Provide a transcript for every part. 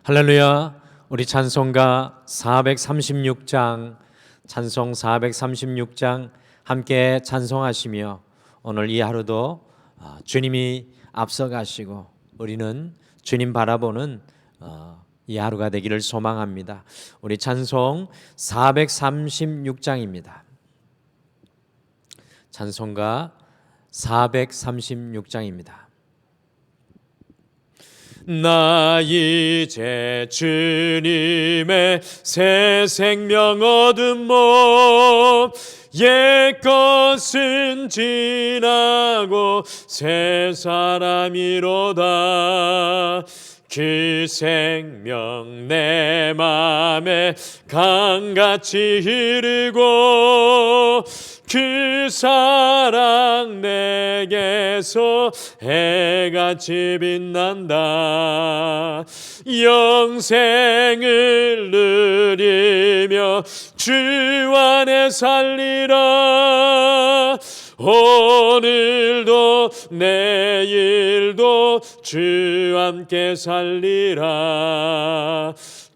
할렐루야. 우리 찬송가 436장, 찬송 436장 함께 찬송하시며 오늘 이 하루도 주님이 앞서가시고 우리는 주님 바라보는 이 하루가 되기를 소망합니다. 우리 찬송 436장입니다. 찬송가 436장입니다. 나 이제 주님의 새 생명 얻은 몸, 옛것은 지나고 새 사람이로다. 그 생명 내 맘에 강같이 흐르고 그 사랑 내게서 해같이 빛난다. 영생을 누리며 주 안에 살리라. 오늘도 내일도 주 함께 살리라.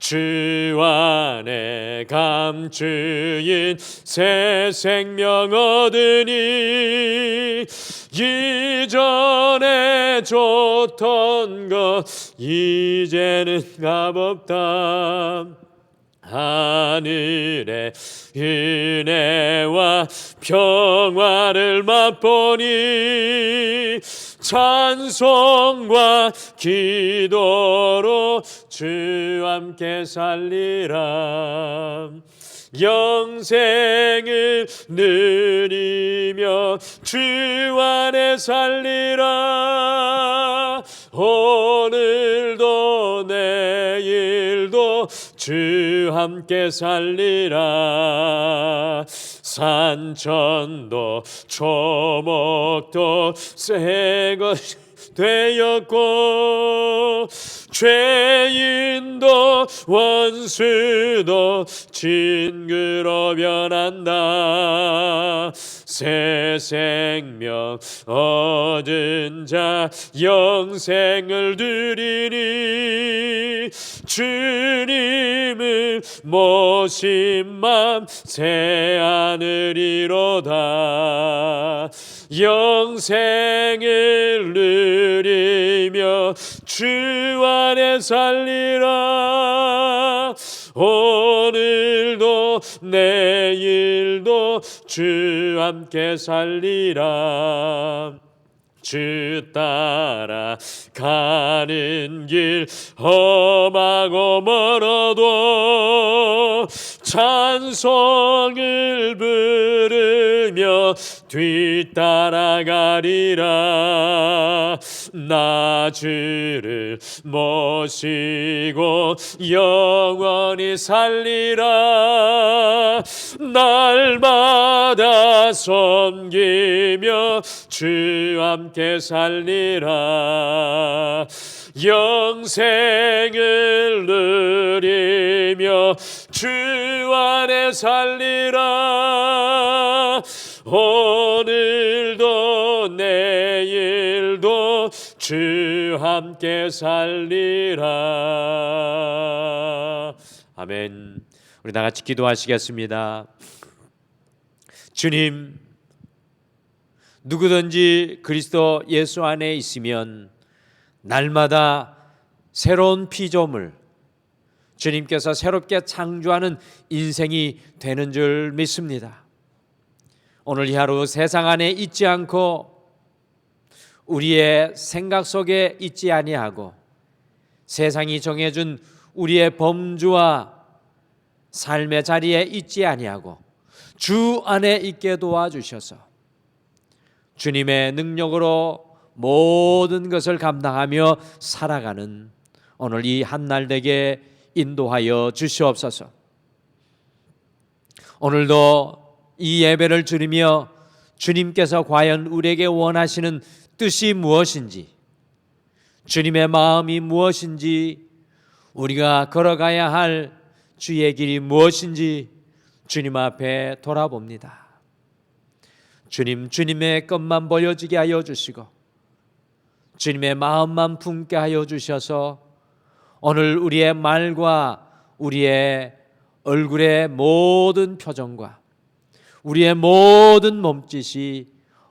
주 안에 감추인 새 생명 얻으니 이전에 줬던 것 이제는 값없다. 하늘의 은혜와 평화를 맛보니 찬송과 기도로 주 함께 살리라. 영생을 누리며 주 안에 살리라. 오늘도 내일도 주 함께 살리라. 산천도 초목도 새것 되었고 죄인도 원수도 친구로 변한다. 새 생명 얻은 자 영생을 누리니 주님을 모신 맘 새 하늘이로다. 영생을 누리며 주 안에 살리라. 오늘도 내일도 주 함께 살리라. 주 따라 가는 길 험하고 멀어도 찬송을 부르며 뒤따라가리라. 나 주를 모시고 영원히 살리라. 날마다 섬기며 주 함께 살리라. 영생을 누리며 주 안에 살리라. 오늘도 내일도 주 함께 살리라. 아멘. 우리 다 같이 기도하시겠습니다. 주님, 누구든지 그리스도 예수 안에 있으면 날마다 새로운 피조물, 주님께서 새롭게 창조하는 인생이 되는 줄 믿습니다. 오늘 이 하루 세상 안에 있지 않고 우리의 생각 속에 있지 아니하고 세상이 정해준 우리의 범주와 삶의 자리에 있지 아니하고 주 안에 있게 도와주셔서 주님의 능력으로 모든 것을 감당하며 살아가는 오늘 이 한날 되게 인도하여 주시옵소서. 오늘도 이 예배를 드리며 주님께서 과연 우리에게 원하시는 뜻이 무엇인지, 주님의 마음이 무엇인지, 우리가 걸어가야 할 주의 길이 무엇인지 주님 앞에 돌아봅니다. 주님, 주님의 것만 보여지게 하여 주시고 주님의 마음만 품게 하여 주셔서 오늘 우리의 말과 우리의 얼굴의 모든 표정과 우리의 모든 몸짓이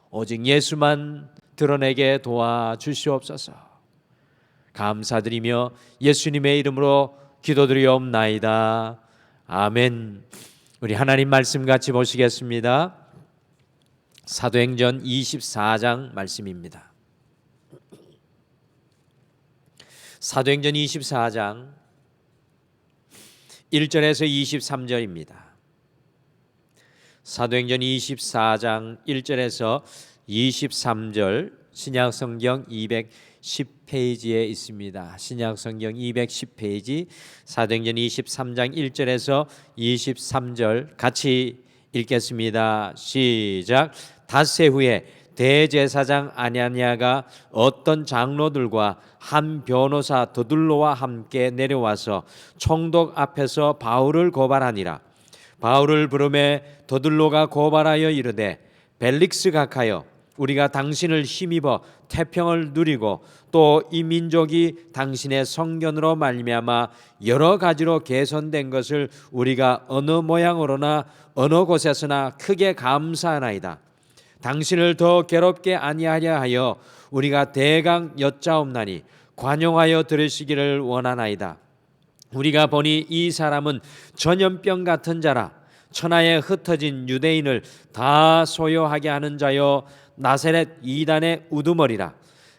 오직 예수만 드러내게 도와주시옵소서. 감사드리며 예수님의 이름으로 기도드리옵나이다. 아멘. 우리 하나님 말씀 같이 보시겠습니다. 사도행전 24장 말씀입니다. 사도행전 24장 1절에서 23절입니다. 사도행전 24장 1절에서 23절 신약성경 210페이지에 있습니다. 신약성경 210페이지 사도행전 23장 1절에서 23절 같이 읽겠습니다. 시작. 닷새 후에 대제사장 아냐니아가 어떤 장로들과 한 변호사 더둘로와 함께 내려와서 총독 앞에서 바울을 고발하니라. 바울을 부르매 더둘로가 고발하여 이르되 벨릭스 각하여 우리가 당신을 힘입어 태평을 누리고 또 이 민족이 당신의 성견으로 말미암아 여러 가지로 개선된 것을 우리가 어느 모양으로나 어느 곳에서나 크게 감사하나이다. 당신을 더 괴롭게 아니하려 하여 우리가 대강 여짜옵나니 관용하여 들으시기를 원하나이다. 우리가 보니 이 사람은 전염병 같은 자라. 천하에 흩어진 유대인을 다 소요하게 하는 자요 나사렛 이단의 우두머리라.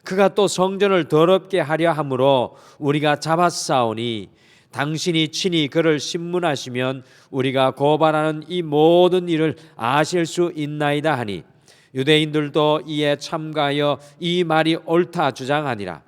그가 또 성전을 더럽게 하려 함으로 우리가 잡았사오니 당신이 친히 그를 신문하시면 우리가 고발하는 이 모든 일을 아실 수 있나이다 하니 유대인들도 이에 참가하여 이 말이 옳다 주장하니라.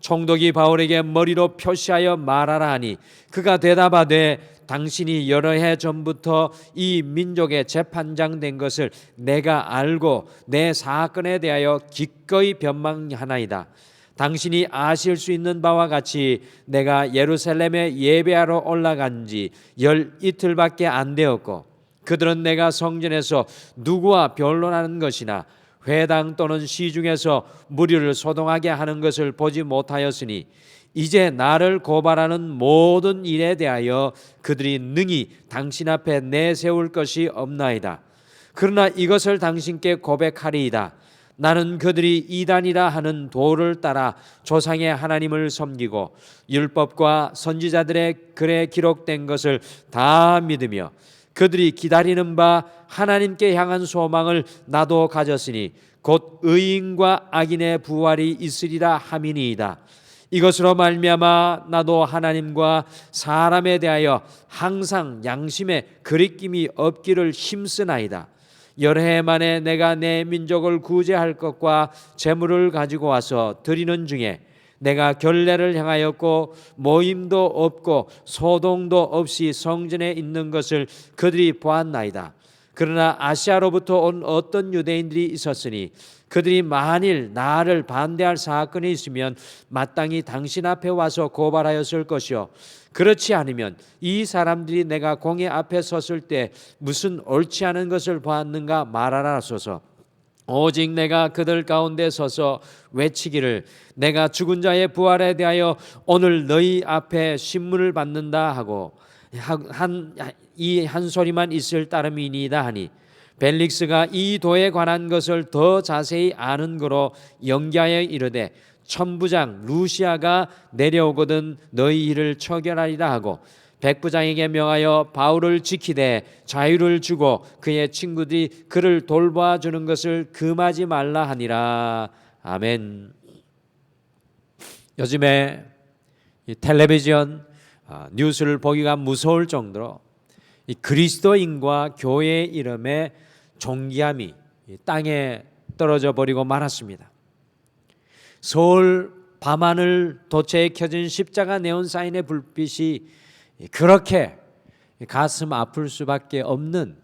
총독이 바울에게 머리로 표시하여 말하라 하니 그가 대답하되 당신이 여러 해 전부터 이 민족의 재판장 된 것을 내가 알고 내 사건에 대하여 기꺼이 변망하나이다. 당신이 아실 수 있는 바와 같이 내가 예루살렘에 예배하러 올라간 지 열 이틀밖에 안 되었고 그들은 내가 성전에서 누구와 변론하는 것이나 회당 또는 시중에서 무리를 소동하게 하는 것을 보지 못하였으니 이제 나를 고발하는 모든 일에 대하여 그들이 능히 당신 앞에 내세울 것이 없나이다. 그러나 이것을 당신께 고백하리이다. 나는 그들이 이단이라 하는 도를 따라 조상의 하나님을 섬기고 율법과 선지자들의 글에 기록된 것을 다 믿으며 그들이 기다리는 바 하나님께 향한 소망을 나도 가졌으니 곧 의인과 악인의 부활이 있으리라 함이니이다. 이것으로 말미암아 나도 하나님과 사람에 대하여 항상 양심에 거리낌이 없기를 힘쓰나이다. 여러 해 만에 내가 내 민족을 구제할 것과 재물을 가지고 와서 드리는 중에 내가 결례를 행하였고 모임도 없고 소동도 없이 성전에 있는 것을 그들이 보았나이다. 그러나 아시아로부터 온 어떤 유대인들이 있었으니 그들이 만일 나를 반대할 사건이 있으면 마땅히 당신 앞에 와서 고발하였을 것이요 그렇지 않으면 이 사람들이 내가 공회 앞에 섰을 때 무슨 옳지 않은 것을 보았는가 말하라소서. 오직 내가 그들 가운데 서서 외치기를 내가 죽은 자의 부활에 대하여 오늘 너희 앞에 신문을 받는다 하고 한 소리만 있을 따름이니이다 하니 벨릭스가 이 도에 관한 것을 더 자세히 아는 거로 연기하여 이르되 천부장 루시아가 내려오거든 너희 일을 처결하리라 하고 백부장에게 명하여 바울을 지키되 자유를 주고 그의 친구들이 그를 돌봐주는 것을 금하지 말라 하니라. 아멘. 요즘에 이 텔레비전 뉴스를 보기가 무서울 정도로 이 그리스도인과 교회의 이름에 존귀함이 땅에 떨어져 버리고 말았습니다. 서울 밤하늘 도처에 켜진 십자가 네온 사인의 불빛이 그렇게 가슴 아플 수밖에 없는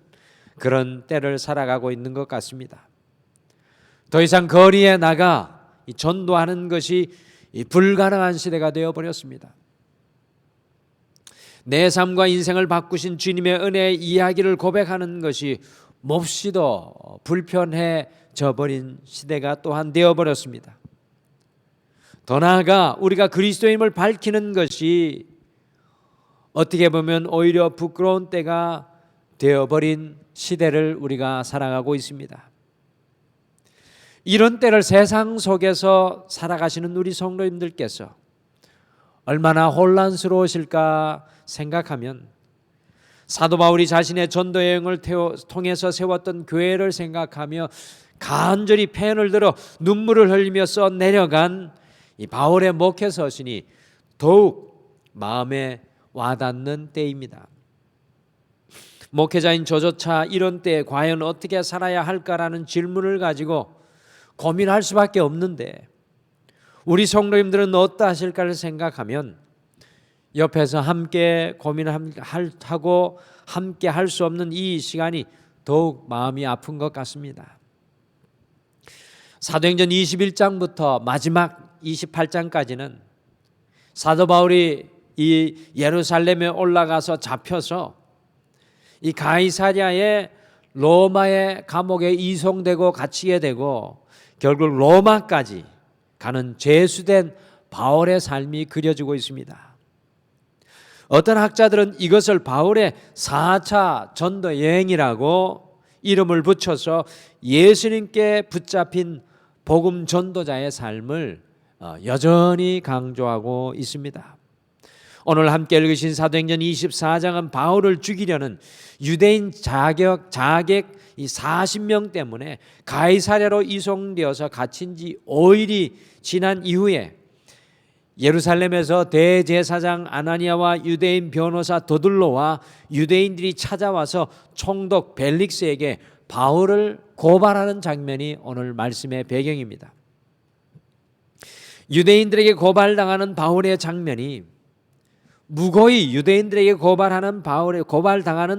그런 때를 살아가고 있는 것 같습니다. 더 이상 거리에 나가 전도하는 것이 불가능한 시대가 되어버렸습니다. 내 삶과 인생을 바꾸신 주님의 은혜의 이야기를 고백하는 것이 몹시도 불편해져 버린 시대가 또한 되어버렸습니다. 더 나아가 우리가 그리스도임을 밝히는 것이 어떻게 보면 오히려 부끄러운 때가 되어버린 시대를 우리가 살아가고 있습니다. 이런 때를 세상 속에서 살아가시는 우리 성도님들께서 얼마나 혼란스러우실까 생각하면 사도 바울이 자신의 전도 여행을 통해서 세웠던 교회를 생각하며 간절히 펜을 들어 눈물을 흘리며 써 내려간 이 바울의 목회 서신이 더욱 마음에 와닿는 때입니다. 목회자인 저조차 이런 때에 과연 어떻게 살아야 할까라는 질문을 가지고 고민할 수밖에 없는데 우리 성도님들은 어떠하실까를 생각하면 옆에서 함께 고민하고 함께 할 수 없는 이 시간이 더욱 마음이 아픈 것 같습니다. 사도행전 21장부터 마지막 28장까지는 사도 바울이 이 예루살렘에 올라가서 잡혀서 이 가이사랴의 로마의 감옥에 이송되고 갇히게 되고 결국 로마까지 가는 죄수된 바울의 삶이 그려지고 있습니다. 어떤 학자들은 이것을 바울의 4차 전도 여행이라고 이름을 붙여서 예수님께 붙잡힌 복음 전도자의 삶을 여전히 강조하고 있습니다. 오늘 함께 읽으신 사도행전 24장은 바울을 죽이려는 유대인 자객 이 40명 때문에 가이사랴로 이송되어서 갇힌 지 5일이 지난 이후에 예루살렘에서 대제사장 아나니아와 유대인 변호사 더둘로와 유대인들이 찾아와서 총독 벨릭스에게 바울을 고발하는 장면이 오늘 말씀의 배경입니다. 유대인들에게 고발당하는 바울의 장면이 무고히 유대인들에게 고발당하는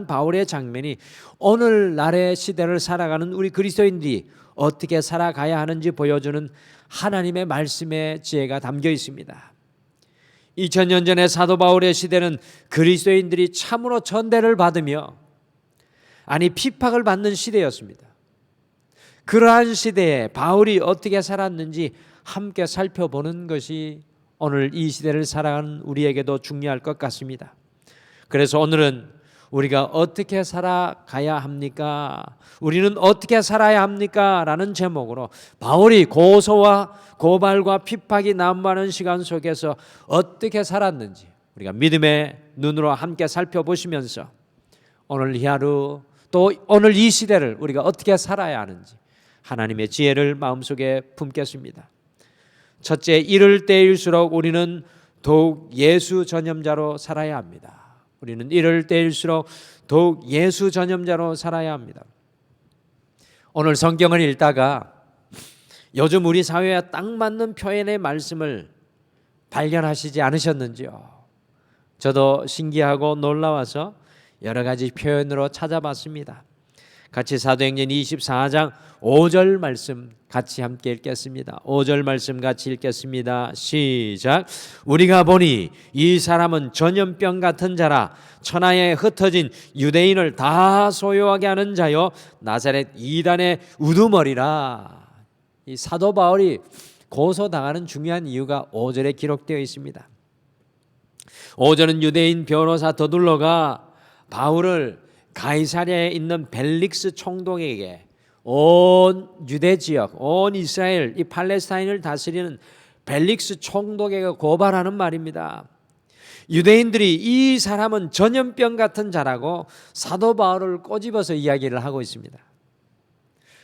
바울의 장면이 오늘날의 시대를 살아가는 우리 그리스도인들이 어떻게 살아가야 하는지 보여주는 하나님의 말씀의 지혜가 담겨 있습니다. 2000년 전에 사도 바울의 시대는 그리스도인들이 참으로 전대를 받으며 핍박을 받는 시대였습니다. 그러한 시대에 바울이 어떻게 살았는지 함께 살펴보는 것이 오늘 이 시대를 살아가는 우리에게도 중요할 것 같습니다. 그래서 오늘은 우리가 어떻게 살아가야 합니까? 우리는 어떻게 살아야 합니까? 라는 제목으로 바울이 고소와 고발과 핍박이 난무하는 시간 속에서 어떻게 살았는지 우리가 믿음의 눈으로 함께 살펴보시면서 오늘 이 하루 또 오늘 이 시대를 우리가 어떻게 살아야 하는지 하나님의 지혜를 마음속에 품겠습니다. 첫째, 이럴 때일수록 우리는 더욱 예수 전념자로 살아야 합니다. 우리는 이럴 때일수록 더욱 예수 전념자로 살아야 합니다. 오늘 성경을 읽다가 요즘 우리 사회에 딱 맞는 표현의 말씀을 발견하시지 않으셨는지요? 저도 신기하고 놀라워서 여러 가지 표현으로 찾아봤습니다. 같이 사도행전 24장 5절 말씀 같이 함께 읽겠습니다. 5절 말씀 같이 읽겠습니다. 시작. 우리가 보니 이 사람은 전염병 같은 자라 천하에 흩어진 유대인을 다 소요하게 하는 자요 나사렛 이단의 우두머리라. 이 사도 바울이 고소당하는 중요한 이유가 5절에 기록되어 있습니다. 5절은 유대인 변호사 더둘로가 바울을 가이사랴에 있는 벨릭스 총독에게 온 유대 지역, 온 이스라엘, 이 팔레스타인을 다스리는 벨릭스 총독에게 고발하는 말입니다. 유대인들이 이 사람은 전염병 같은 자라고 사도 바울을 꼬집어서 이야기를 하고 있습니다.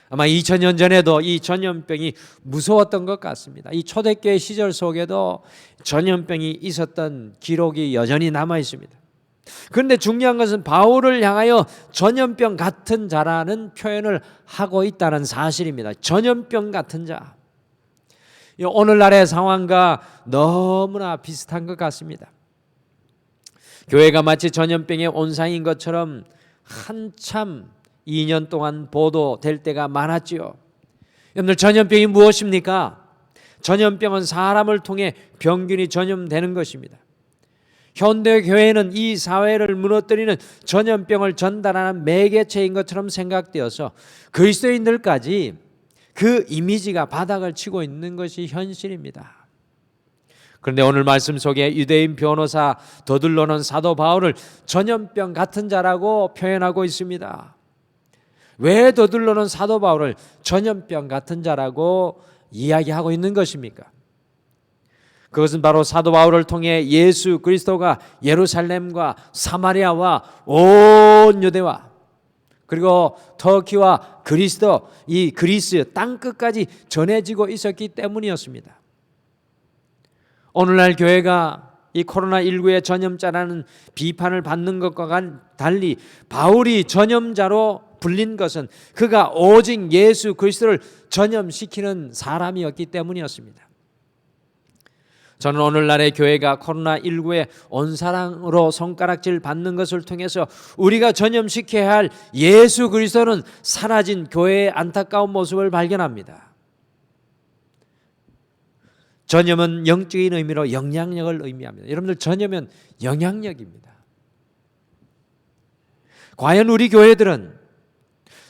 아마 2000년 전에도 이 전염병이 무서웠던 것 같습니다. 이 초대교회 시절 속에도 전염병이 있었던 기록이 여전히 남아 있습니다. 그런데 중요한 것은 바울을 향하여 전염병 같은 자라는 표현을 하고 있다는 사실입니다. 전염병 같은 자. 오늘날의 상황과 너무나 비슷한 것 같습니다. 교회가 마치 전염병의 온상인 것처럼 한참 2년 동안 보도될 때가 많았지요. 여러분들, 전염병이 무엇입니까? 전염병은 사람을 통해 병균이 전염되는 것입니다. 현대 교회는 이 사회를 무너뜨리는 전염병을 전달하는 매개체인 것처럼 생각되어서 그리스도인들까지 그 이미지가 바닥을 치고 있는 것이 현실입니다. 그런데 오늘 말씀 속에 유대인 변호사 더들로는 사도 바울을 전염병 같은 자라고 표현하고 있습니다. 왜 더들로는 사도 바울을 전염병 같은 자라고 이야기하고 있는 것입니까? 그것은 바로 사도 바울을 통해 예수 그리스도가 예루살렘과 사마리아와 온 유대와 그리고 터키와 그리스도, 이 그리스 땅끝까지 전해지고 있었기 때문이었습니다. 오늘날 교회가 이 코로나19의 전염자라는 비판을 받는 것과 달리 바울이 전염자로 불린 것은 그가 오직 예수 그리스도를 전염시키는 사람이었기 때문이었습니다. 저는 오늘날의 교회가 코로나19의 온사랑으로 손가락질 받는 것을 통해서 우리가 전염시켜야 할 예수 그리스도는 사라진 교회의 안타까운 모습을 발견합니다. 전염은 영적인 의미로 영향력을 의미합니다. 여러분들, 전염은 영향력입니다. 과연 우리 교회들은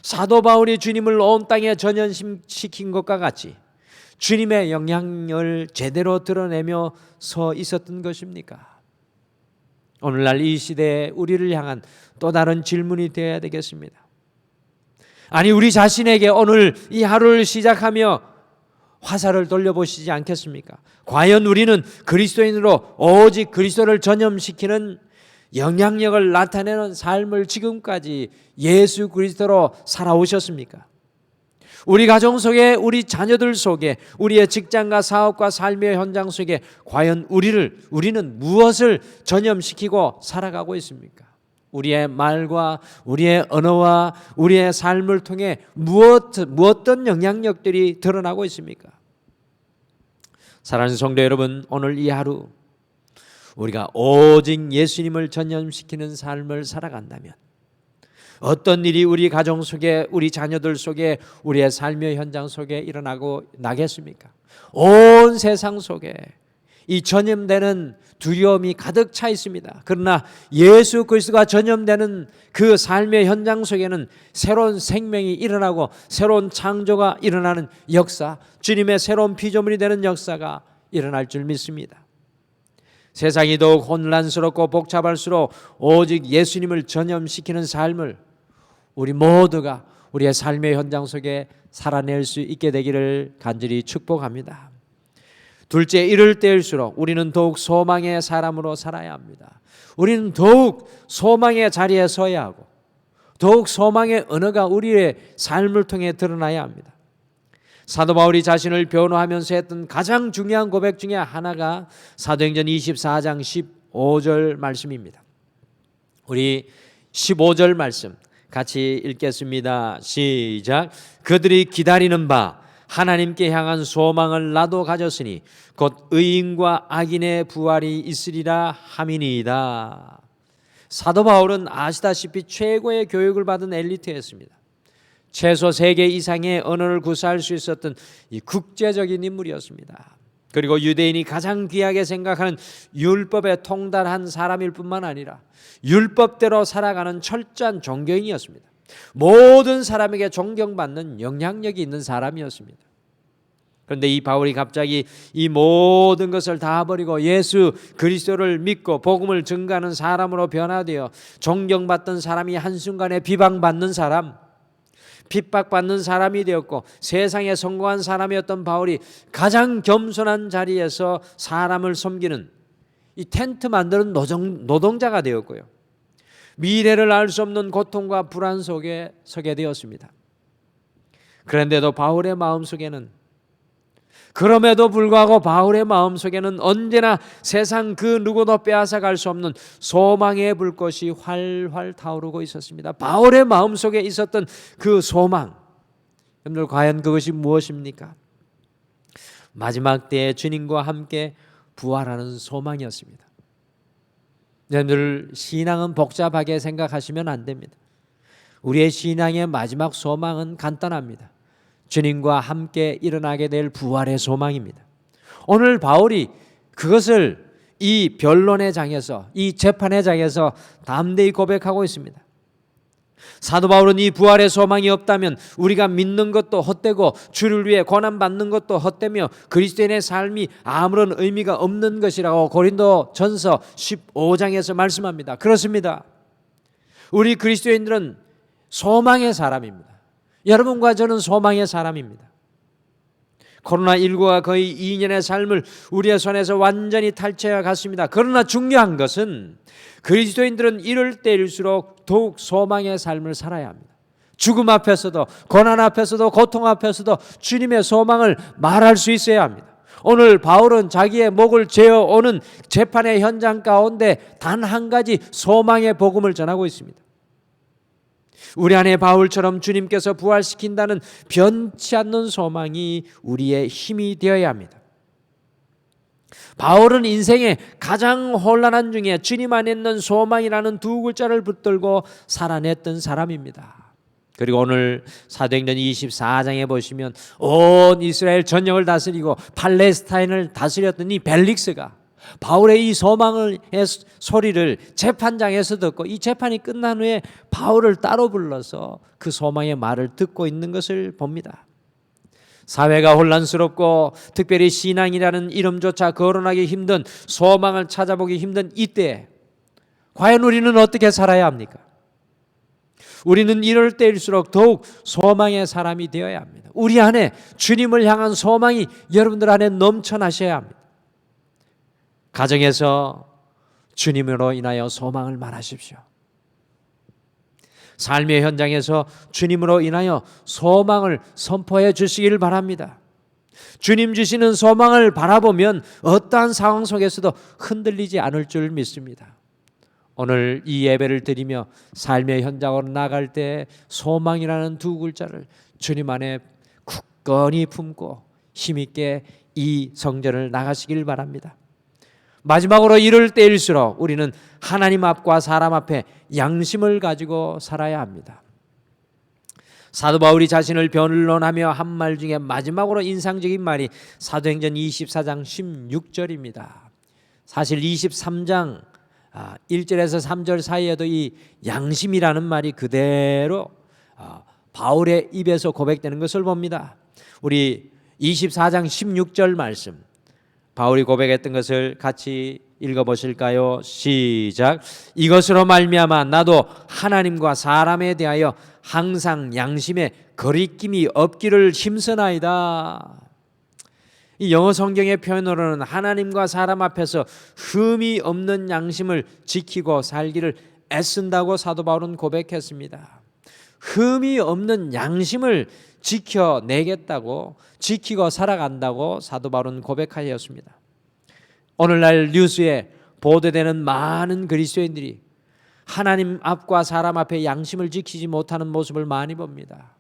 사도 바울이 주님을 온 땅에 전염시킨 것과 같이 주님의 영향을 제대로 드러내며 서 있었던 것입니까? 오늘날 이 시대에 우리를 향한 또 다른 질문이 되어야 되겠습니다. 아니, 우리 자신에게 오늘 이 하루를 시작하며 화살을 돌려보시지 않겠습니까? 과연 우리는 그리스도인으로 오직 그리스도를 전염시키는 영향력을 나타내는 삶을 지금까지 예수 그리스도로 살아오셨습니까? 우리 가정 속에, 우리 자녀들 속에, 우리의 직장과 사업과 삶의 현장 속에 과연 우리는 무엇을 전염시키고 살아가고 있습니까? 우리의 말과 우리의 언어와 우리의 삶을 통해 무엇떤 영향력들이 드러나고 있습니까? 사랑하는 성도 여러분, 오늘 이 하루 우리가 오직 예수님을 전염시키는 삶을 살아간다면 어떤 일이 우리 가정 속에, 우리 자녀들 속에, 우리의 삶의 현장 속에 나겠습니까? 온 세상 속에 이 전염되는 두려움이 가득 차 있습니다. 그러나 예수 그리스도가 전염되는 그 삶의 현장 속에는 새로운 생명이 일어나고 새로운 창조가 일어나는 역사, 주님의 새로운 피조물이 되는 역사가 일어날 줄 믿습니다. 세상이 더욱 혼란스럽고 복잡할수록 오직 예수님을 전염시키는 삶을 우리 모두가 우리의 삶의 현장 속에 살아낼 수 있게 되기를 간절히 축복합니다. 둘째, 이럴 때일수록 우리는 더욱 소망의 사람으로 살아야 합니다. 우리는 더욱 소망의 자리에 서야 하고 더욱 소망의 언어가 우리의 삶을 통해 드러나야 합니다. 사도 바울이 자신을 변호하면서 했던 가장 중요한 고백 중에 하나가 사도행전 24장 15절 말씀입니다. 우리 15절 말씀 같이 읽겠습니다. 시작. 그들이 기다리는 바 하나님께 향한 소망을 나도 가졌으니 곧 의인과 악인의 부활이 있으리라 함이니이다. 사도 바울은 아시다시피 최고의 교육을 받은 엘리트였습니다. 최소 3개 이상의 언어를 구사할 수 있었던 이 국제적인 인물이었습니다. 그리고 유대인이 가장 귀하게 생각하는 율법에 통달한 사람일 뿐만 아니라 율법대로 살아가는 철저한 종교인이었습니다. 모든 사람에게 존경받는 영향력이 있는 사람이었습니다. 그런데 이 바울이 갑자기 이 모든 것을 다 버리고 예수 그리스도를 믿고 복음을 증거하는 사람으로 변화되어 존경받던 사람이 한순간에 비방받는 사람, 핍박받는 사람이 되었고 세상에 성공한 사람이었던 바울이 가장 겸손한 자리에서 사람을 섬기는 이 텐트 만드는 노동자가 되었고요. 미래를 알 수 없는 고통과 불안 속에 서게 되었습니다. 그런데도 바울의 마음속에는, 그럼에도 불구하고 바울의 마음속에는 언제나 세상 그 누구도 빼앗아갈 수 없는 소망의 불꽃이 활활 타오르고 있었습니다. 바울의 마음속에 있었던 그 소망, 여러분들 과연 그것이 무엇입니까? 마지막 때에 주님과 함께 부활하는 소망이었습니다. 여러분들, 신앙은 복잡하게 생각하시면 안 됩니다. 우리의 신앙의 마지막 소망은 간단합니다. 주님과 함께 일어나게 될 부활의 소망입니다. 오늘 바울이 그것을 이 변론의 장에서, 이 재판의 장에서 담대히 고백하고 있습니다. 사도 바울은 이 부활의 소망이 없다면 우리가 믿는 것도 헛되고 주를 위해 고난받는 것도 헛되며 그리스도인의 삶이 아무런 의미가 없는 것이라고 고린도전서 15장에서 말씀합니다. 그렇습니다. 우리 그리스도인들은 소망의 사람입니다. 여러분과 저는 소망의 사람입니다. 코로나19가 거의 2년의 삶을 우리의 손에서 완전히 탈취해 갔습니다. 그러나 중요한 것은 그리스도인들은 이럴 때일수록 더욱 소망의 삶을 살아야 합니다. 죽음 앞에서도 고난 앞에서도 고통 앞에서도 주님의 소망을 말할 수 있어야 합니다. 오늘 바울은 자기의 목을 죄어오는 재판의 현장 가운데 단 한 가지 소망의 복음을 전하고 있습니다. 우리 안에 바울처럼 주님께서 부활시킨다는 변치 않는 소망이 우리의 힘이 되어야 합니다. 바울은 인생의 가장 혼란한 중에 주님 안에 있는 소망이라는 두 글자를 붙들고 살아냈던 사람입니다. 그리고 오늘 사도행전 24장에 보시면 온 이스라엘 전역을 다스리고 팔레스타인을 다스렸던 이 벨릭스가 바울의 이 소망의 소리를 재판장에서 듣고 이 재판이 끝난 후에 바울을 따로 불러서 그 소망의 말을 듣고 있는 것을 봅니다. 사회가 혼란스럽고 특별히 신앙이라는 이름조차 거론하기 힘든 소망을 찾아보기 힘든 이때 과연 우리는 어떻게 살아야 합니까? 우리는 이럴 때일수록 더욱 소망의 사람이 되어야 합니다. 우리 안에 주님을 향한 소망이 여러분들 안에 넘쳐나셔야 합니다. 가정에서 주님으로 인하여 소망을 말하십시오. 삶의 현장에서 주님으로 인하여 소망을 선포해 주시기를 바랍니다. 주님 주시는 소망을 바라보면 어떠한 상황 속에서도 흔들리지 않을 줄 믿습니다. 오늘 이 예배를 드리며 삶의 현장으로 나갈 때 소망이라는 두 글자를 주님 안에 굳건히 품고 힘있게 이 성전을 나가시길 바랍니다. 마지막으로 이럴 때일수록 우리는 하나님 앞과 사람 앞에 양심을 가지고 살아야 합니다. 사도 바울이 자신을 변론하며 한 말 중에 마지막으로 인상적인 말이 사도행전 24장 16절입니다. 사실 23장 1절에서 3절 사이에도 이 양심이라는 말이 그대로 바울의 입에서 고백되는 것을 봅니다. 우리 24장 16절 말씀 바울이 고백했던 것을 같이 읽어보실까요? 시작. 이것으로 말미암아 나도 하나님과 사람에 대하여 항상 양심에 거리낌이 없기를 힘쓰나이다. 이 영어 성경의 표현으로는 하나님과 사람 앞에서 흠이 없는 양심을 지키고 살기를 애쓴다고 사도 바울은 고백했습니다. 흠이 없는 양심을 지켜내겠다고 지키고 살아간다고 사도 바울은 고백하였습니다. 오늘날 뉴스에 보도되는 많은 그리스도인들이 하나님 앞과 사람 앞에 양심을 지키지 못하는 모습을 많이 봅니다.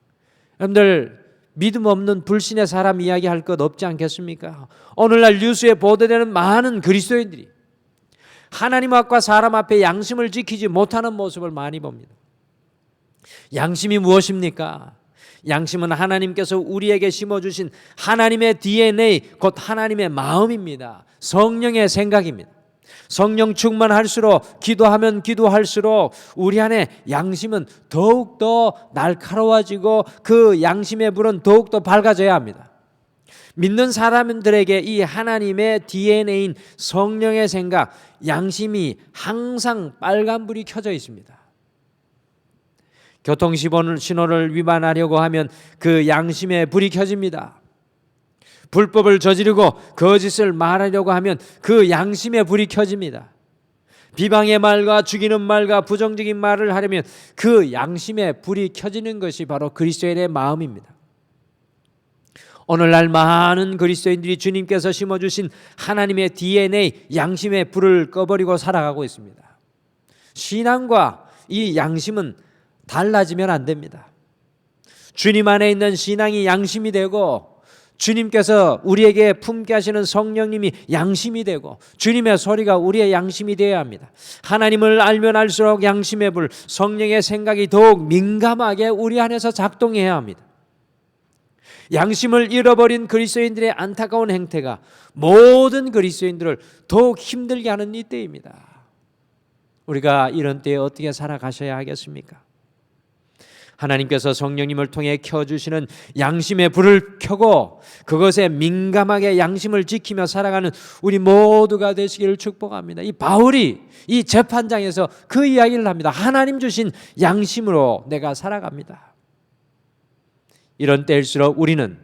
여러분들 믿음 없는 불신의 사람 이야기할 것 없지 않겠습니까? 오늘날 뉴스에 보도되는 많은 그리스도인들이 하나님 앞과 사람 앞에 양심을 지키지 못하는 모습을 많이 봅니다. 양심이 무엇입니까? 양심은 하나님께서 우리에게 심어주신 하나님의 DNA 곧 하나님의 마음입니다. 성령의 생각입니다. 성령 충만할수록 기도하면 기도할수록 우리 안에 양심은 더욱더 날카로워지고 그 양심의 불은 더욱더 밝아져야 합니다. 믿는 사람들에게 이 하나님의 DNA인 성령의 생각, 양심이 항상 빨간불이 켜져 있습니다. 교통신호를 위반하려고 하면 그 양심의 불이 켜집니다. 불법을 저지르고 거짓을 말하려고 하면 그 양심의 불이 켜집니다. 비방의 말과 죽이는 말과 부정적인 말을 하려면 그 양심의 불이 켜지는 것이 바로 그리스도인의 마음입니다. 오늘날 많은 그리스도인들이 주님께서 심어주신 하나님의 DNA 양심의 불을 꺼버리고 살아가고 있습니다. 신앙과 이 양심은 달라지면 안 됩니다. 주님 안에 있는 신앙이 양심이 되고 주님께서 우리에게 품게 하시는 성령님이 양심이 되고 주님의 소리가 우리의 양심이 되어야 합니다. 하나님을 알면 알수록 양심의 불, 성령의 생각이 더욱 민감하게 우리 안에서 작동해야 합니다. 양심을 잃어버린 그리스도인들의 안타까운 행태가 모든 그리스도인들을 더욱 힘들게 하는 이때입니다. 우리가 이런 때에 어떻게 살아가셔야 하겠습니까? 하나님께서 성령님을 통해 켜주시는 양심의 불을 켜고 그것에 민감하게 양심을 지키며 살아가는 우리 모두가 되시기를 축복합니다. 이 바울이 이 재판장에서 그 이야기를 합니다. 하나님 주신 양심으로 내가 살아갑니다. 이런 때일수록 우리는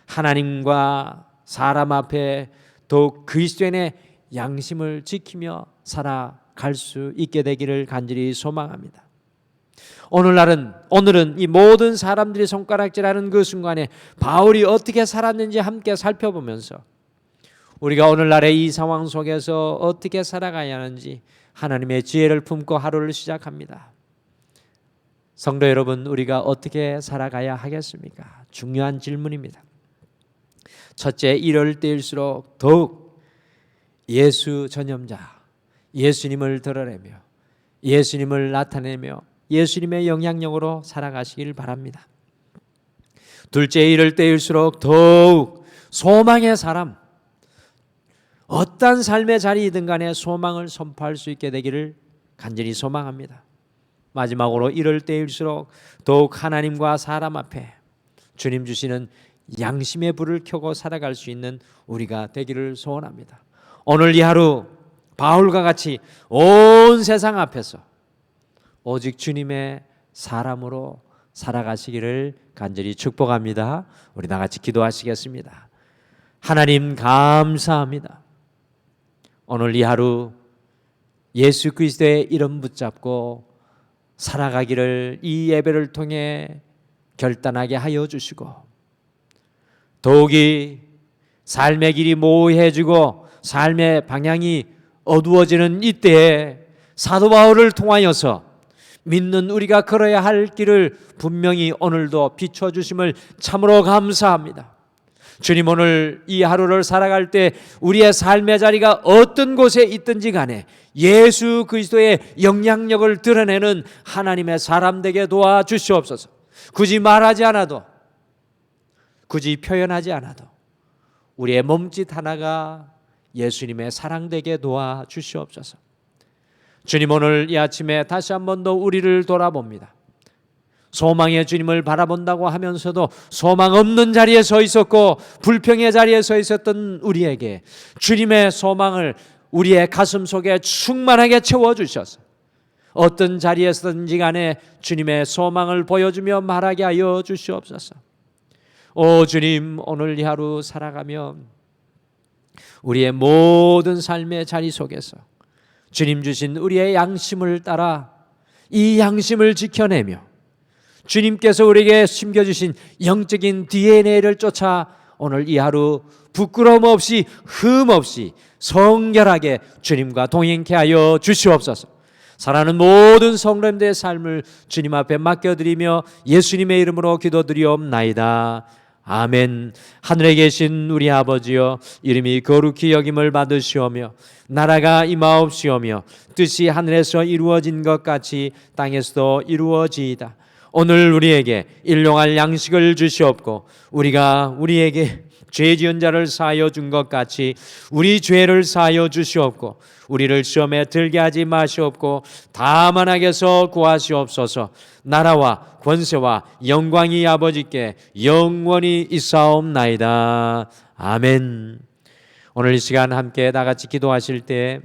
하나님과 사람 앞에 더욱 그리스도인의 양심을 지키며 살아갈 수 있게 되기를 간절히 소망합니다. 오늘은 이 모든 사람들이 손가락질하는 그 순간에 바울이 어떻게 살았는지 함께 살펴보면서 우리가 오늘날의 이 상황 속에서 어떻게 살아가야 하는지 하나님의 지혜를 품고 하루를 시작합니다. 성도 여러분, 우리가 어떻게 살아가야 하겠습니까? 중요한 질문입니다. 첫째, 이럴 때일수록 더욱 예수 전념자, 예수님을 드러내며 예수님을 나타내며 예수님의 영향력으로 살아가시길 바랍니다. 둘째, 이럴 때일수록 더욱 소망의 사람, 어떤 삶의 자리이든 간에 소망을 선포할 수 있게 되기를 간절히 소망합니다. 마지막으로 이럴 때일수록 더욱 하나님과 사람 앞에 주님 주시는 양심의 불을 켜고 살아갈 수 있는 우리가 되기를 소원합니다. 오늘 이 하루 바울과 같이 온 세상 앞에서 오직 주님의 사람으로 살아가시기를 간절히 축복합니다. 우리 다 같이 기도하시겠습니다. 하나님 감사합니다. 오늘 이 하루 예수 그리스도의 이름 붙잡고 살아가기를 이 예배를 통해 결단하게 하여 주시고 더욱이 삶의 길이 모호해지고 삶의 방향이 어두워지는 이때에 사도 바울을 통하여서 믿는 우리가 걸어야 할 길을 분명히 오늘도 비춰주심을 참으로 감사합니다. 주님, 오늘 이 하루를 살아갈 때 우리의 삶의 자리가 어떤 곳에 있든지 간에 예수 그리스도의 영향력을 드러내는 하나님의 사람 되게 도와주시옵소서. 굳이 말하지 않아도, 굳이 표현하지 않아도 우리의 몸짓 하나가 예수님의 사랑되게 도와주시옵소서. 주님, 오늘 이 아침에 다시 한 번 더 우리를 돌아봅니다. 소망의 주님을 바라본다고 하면서도 소망 없는 자리에 서 있었고 불평의 자리에 서 있었던 우리에게 주님의 소망을 우리의 가슴 속에 충만하게 채워주셔서 어떤 자리에서든지 간에 주님의 소망을 보여주며 말하게 하여 주시옵소서. 오 주님, 오늘 이 하루 살아가며 우리의 모든 삶의 자리 속에서 주님 주신 우리의 양심을 따라 이 양심을 지켜내며 주님께서 우리에게 심겨주신 영적인 DNA를 쫓아 오늘 이 하루 부끄러움 없이 흠 없이 성결하게 주님과 동행케 하여 주시옵소서. 사랑하는 모든 성도님들의 삶을 주님 앞에 맡겨드리며 예수님의 이름으로 기도드리옵나이다. 아멘. 하늘에 계신 우리 아버지여, 이름이 거룩히 여김을 받으시오며 나라가 임하옵시오며 뜻이 하늘에서 이루어진 것 같이 땅에서도 이루어지이다. 오늘 우리에게 일용할 양식을 주시옵고 우리가 우리에게 죄 지은 자를 사하여 준 것 같이 우리 죄를 사하여 주시옵고 우리를 시험에 들게 하지 마시옵고 다만 악에서 구하시옵소서. 나라와 권세와 영광이 아버지께 영원히 있사옵나이다. 아멘. 오늘 이 시간 함께 다 같이 기도하실 때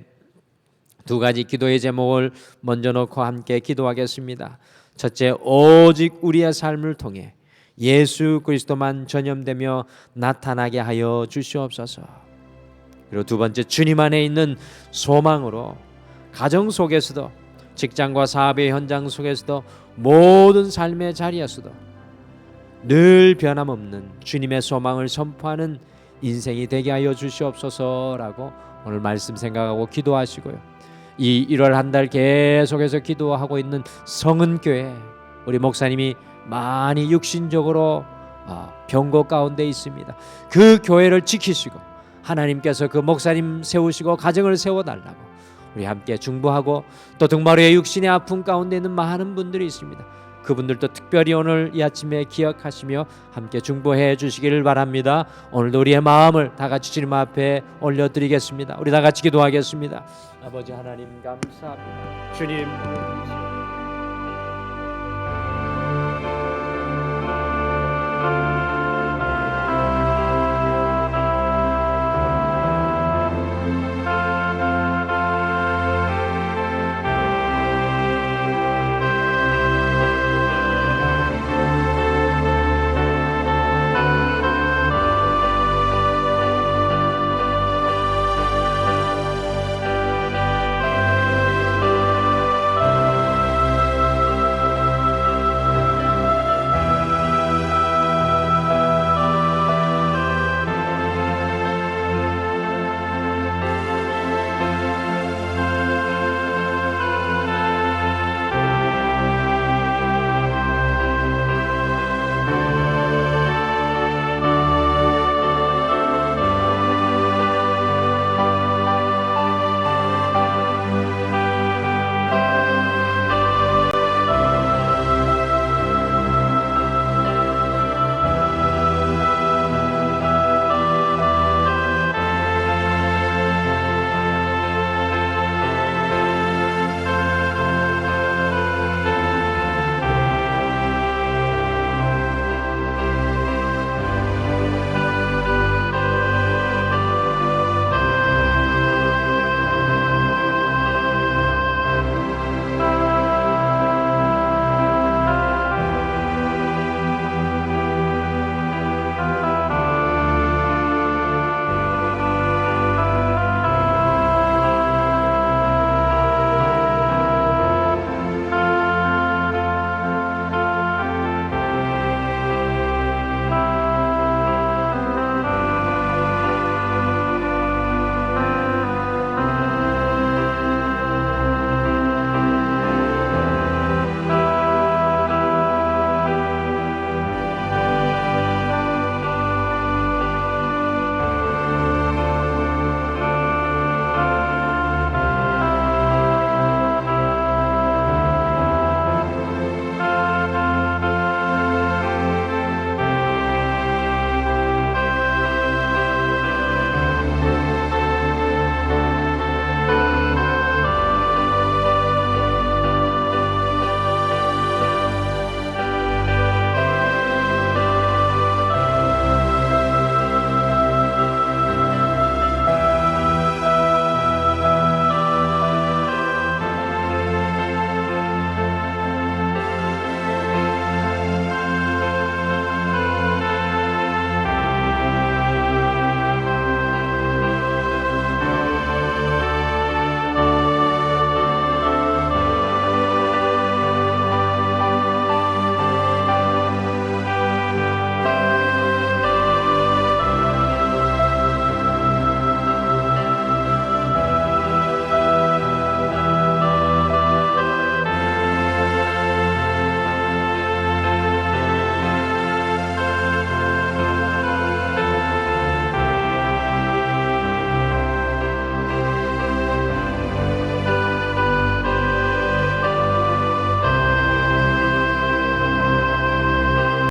두 가지 기도의 제목을 먼저 놓고 함께 기도하겠습니다. 첫째, 오직 우리의 삶을 통해 예수 그리스도만 전념되며 나타나게 하여 주시옵소서. 그리고 두 번째, 주님 안에 있는 소망으로 가정 속에서도 직장과 사업의 현장 속에서도 모든 삶의 자리에서도 늘 변함없는 주님의 소망을 선포하는 인생이 되게 하여 주시옵소서라고 오늘 말씀 생각하고 기도하시고요. 이 1월 한 달 계속해서 기도하고 있는 성은교회 우리 목사님이 많이 육신적으로 병고 가운데 있습니다. 그 교회를 지키시고 하나님께서 그 목사님 세우시고 가정을 세워달라고 우리 함께 중보하고 또 등마루의 육신의 아픔 가운데 있는 많은 분들이 있습니다. 그분들도 특별히 오늘 이 아침에 기억하시며 함께 중보해 주시기를 바랍니다. 오늘도 우리의 마음을 다 같이 주님 앞에 올려드리겠습니다. 우리 다 같이 기도하겠습니다. 아버지 하나님 감사합니다. 주님